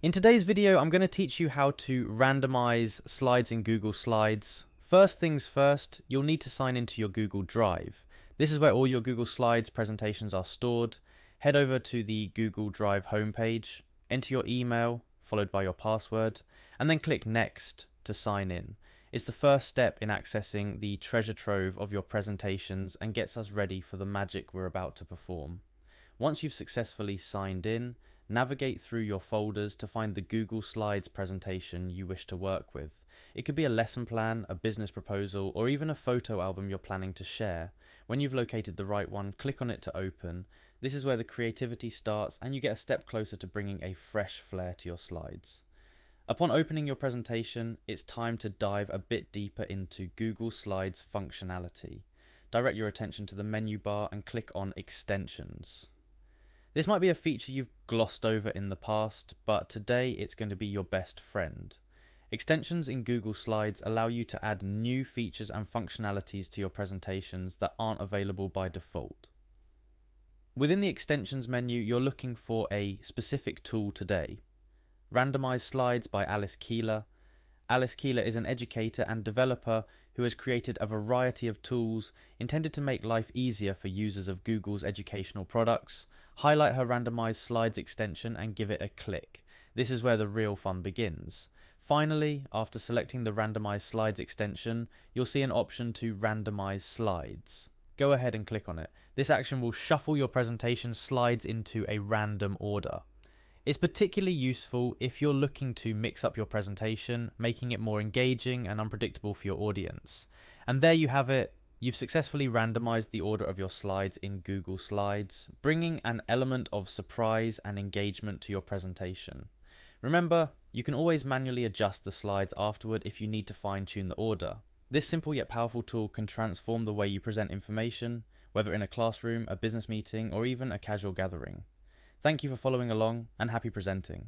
In today's video, I'm going to teach you how to randomize slides in Google Slides. First things first, you'll need to sign into your Google Drive. This is where all your Google Slides presentations are stored. Head over to the Google Drive homepage, enter your email, followed by your password, and then click Next to sign in. It's the first step in accessing the treasure trove of your presentations and gets us ready for the magic we're about to perform. Once you've successfully signed in, navigate through your folders to find the Google Slides presentation you wish to work with. It could be a lesson plan, a business proposal, or even a photo album you're planning to share. When you've located the right one, click on it to open. This is where the creativity starts and you get a step closer to bringing a fresh flair to your slides. Upon opening your presentation, it's time to dive a bit deeper into Google Slides functionality. Direct your attention to the menu bar and click on Extensions. This might be a feature you've glossed over in the past, but today it's going to be your best friend. Extensions in Google Slides allow you to add new features and functionalities to your presentations that aren't available by default. Within the Extensions menu, you're looking for a specific tool today. Randomize Slides by Alice Keeler. Alice Keeler is an educator and developer who has created a variety of tools intended to make life easier for users of Google's educational products. Highlight her Randomize Slides extension and give it a click. This is where the real fun begins. Finally, after selecting the Randomize Slides extension, you'll see an option to randomize slides. Go ahead and click on it. This action will shuffle your presentation slides into a random order. It's particularly useful if you're looking to mix up your presentation, making it more engaging and unpredictable for your audience. And there you have it. You've successfully randomized the order of your slides in Google Slides, bringing an element of surprise and engagement to your presentation. Remember, you can always manually adjust the slides afterward if you need to fine-tune the order. This simple yet powerful tool can transform the way you present information, whether in a classroom, a business meeting, or even a casual gathering. Thank you for following along, and happy presenting.